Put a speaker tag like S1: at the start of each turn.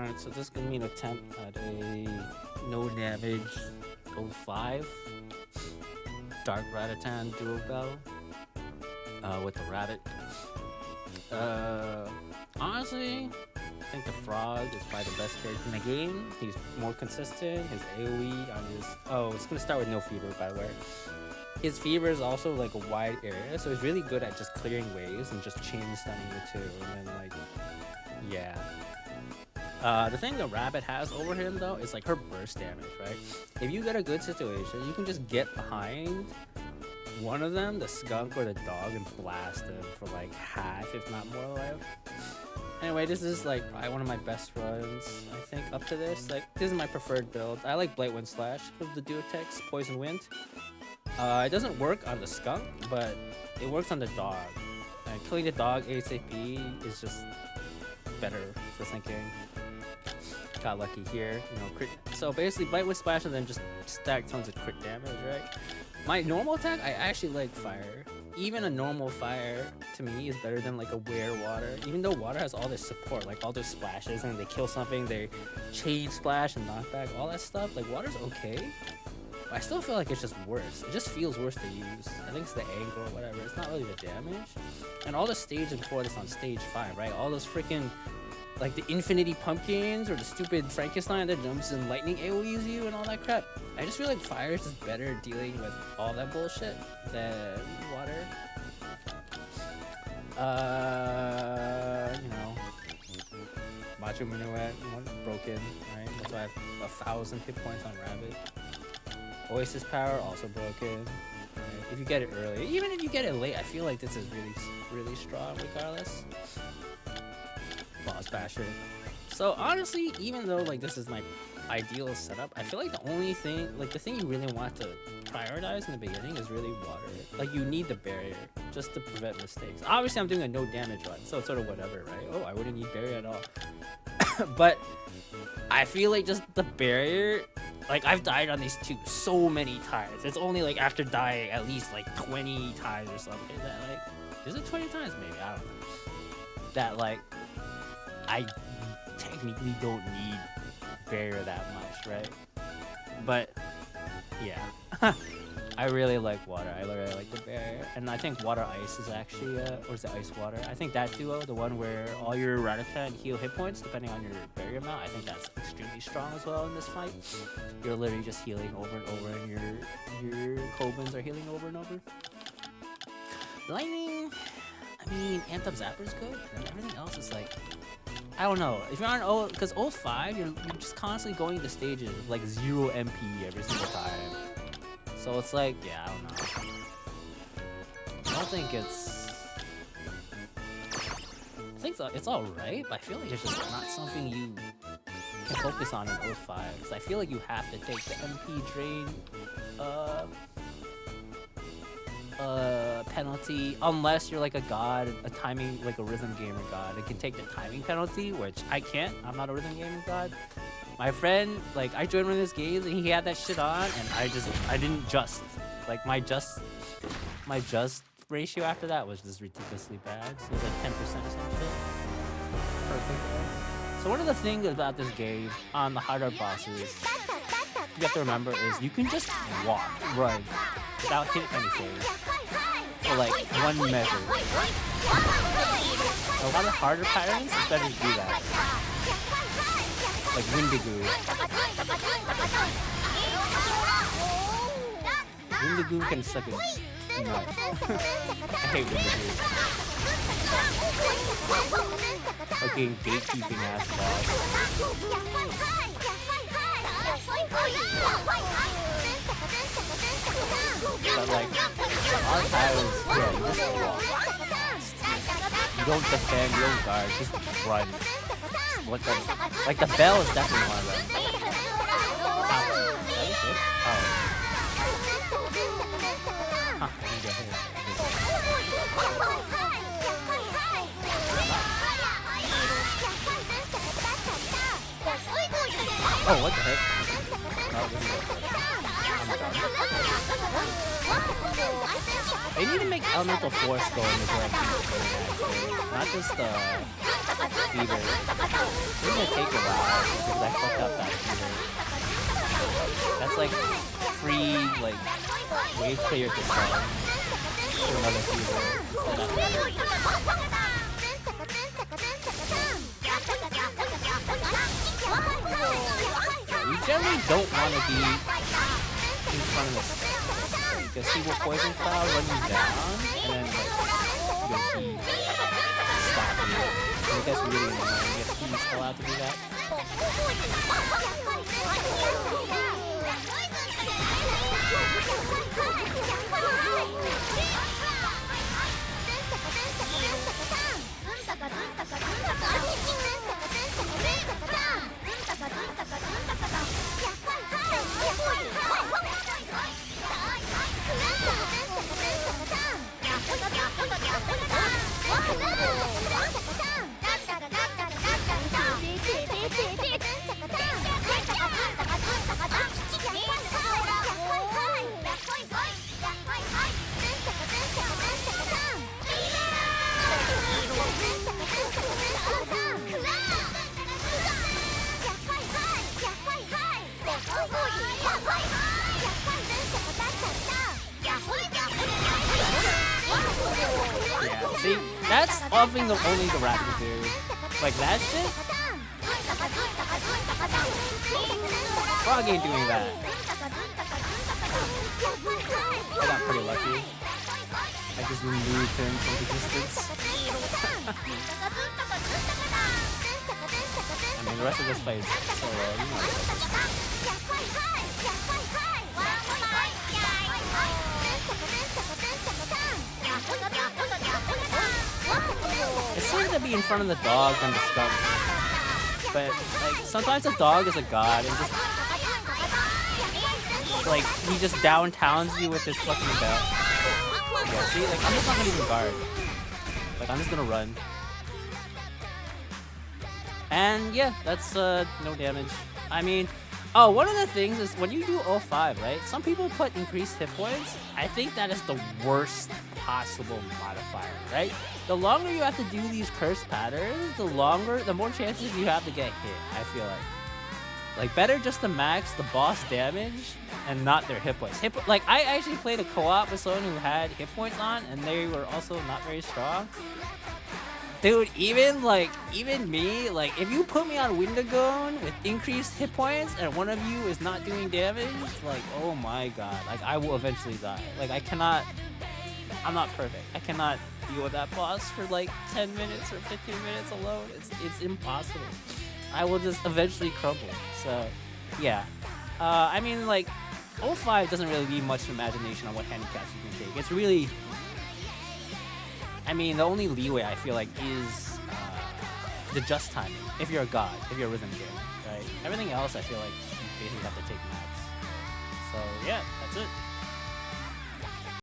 S1: Alright, so this is gonna be an attempt at a no damage 05 Dark Ratatan duo bell with the rabbit. Honestly, I think the frog is probably the best character in the game. He's more consistent. His AoE on his it's gonna start with no fever, by the way. His fever is also like a wide area, so he's really good at just clearing waves and just chain stunning you too. And then like, yeah. The thing the rabbit has over him though is like her burst damage, right? If you get a good situation, you can just get behind one of them, the skunk or the dog, and blast them for like half, if not more life. Anyway, this is like probably one of my best runs, I think, up to this. Like, this is my preferred build. I like Blight Wind Slash with the Duotex, Poison Wind. It doesn't work on the skunk, but it works on the dog. And killing the dog ASAP is just better for thinking. Got lucky here, you know, crit. So basically, Blight Wind Splash and then just stack tons of crit damage, right? My normal attack, I actually like fire. Even a normal fire, to me, is better than like a wear water. Even though water has all this support, like all those splashes, and they kill something, they chain splash and knockback, all that stuff. Like, water's okay, but I still feel like it's just worse. It just feels worse to use. I think it's the angle or whatever. It's not really the damage. And all the staging for this on stage 5, right? All those freaking, like the Infinity Pumpkins or the stupid Frankenstein that jumps and lightning AoEs you and all that crap. I just feel like fire is just better dealing with all that bullshit than water. You know, Macho Minuet, one broken, right? That's why I have 1,000 hit points on Rabbit. Oasis Power, also broken. Right? If you get it early, even if you get it late, I feel like this is really strong regardless. Boss Basher. So honestly, even though like this is my ideal setup, I feel like the only thing, like the thing you really want to prioritize in the beginning is really water. Like, you need the barrier just to prevent mistakes. Obviously, I'm doing a no damage run, so it's sort of whatever, right? Oh, I wouldn't need barrier at all. But I feel like just the barrier, like I've died on these two so many times. It's only like after dying at least like 20 times or something that like, is it 20 times maybe? I don't know. That like, I technically don't need barrier that much, right? But yeah. I really like water. I really like the barrier. And I think water ice is actually or is it ice water? I think that duo, the one where all your Ratatan heal hit points depending on your barrier amount, I think that's extremely strong as well in this fight. You're literally just healing over and over, and your kobuns are healing over and over. Lightning, I mean, Anthem Zapper's good, and everything else is like, I don't know. If you're on O, because 05, you're just constantly going to stages with like 0 MP every single time. So it's like, yeah, I don't know. I don't think it's... I think it's alright, but I feel like it's just not something you can focus on in 05. Because I feel like you have to take the MP drain penalty, unless you're like a god, a timing, like a rhythm gamer god. It can take the timing penalty, which I can't. I'm not a rhythm gamer god. My friend, like, I joined one of his games and he had that shit on, and I didn't just. Like, my just ratio after that was just ridiculously bad. It was like 10% or some shit. Perfect. So one of the things about this game on the harder bosses you have to remember is you can just run without hitting anything for like one measure. A lot of harder patterns, it's better to do that. Like Windigoo. Windigoo can suck it. No. I hate Windigoo. Fucking gatekeeping ass boss. But like, our titles, yeah, you just walk fast. You don't defend, you don't guard, just run. Like the bell is definitely one of them. Huh, I didn't get hit. Oh, what the heck? Oh, this is they need to make Elemental Force go in the direction of not just fever. It's gonna take a while. up that fever. That's like free like wave clear to sell to another fever. So that's better. Yeah, you generally don't want to be in front of this because he will poison cloud, run you down, and then like he stop you. And it gets really annoying if he's allowed to do that. Yeah, see, that's offing only the rapid dude. Like that shit? Frog ain't doing that. I got pretty lucky. I just removed him from the distance. I mean, the rest of this fight is so low, you know. It's safer to be in front of the dog than the skunk. But like sometimes a dog is a god and just like he just downtowns you with his fucking belt. Yeah, see, like I'm just not gonna even guard. Like I'm just gonna run. And yeah, that's no damage. I mean, oh, one of the things is when you do 05, right? Some people put increased hit points. I think that is the worst possible modifier, right? The longer you have to do these curse patterns, the more chances you have to get hit, I feel like. Like, better just to max the boss damage and not their hit points. Like, I actually played a co-op with someone who had hit points on, and they were also not very strong. Dude, even me, like, if you put me on Windigone with increased hit points and one of you is not doing damage, like, oh my god, like, I will eventually die. Like, I'm not perfect. I cannot deal with that boss for like 10 minutes or 15 minutes alone. It's impossible. I will just eventually crumble. So, yeah. I mean, like, 05 doesn't really leave much imagination on what handicaps you can take. It's really... I mean, the only leeway I feel like is the just timing. If you're a god, if you're a rhythm game, right? Everything else, I feel like you basically have to take max. So, yeah, that's it.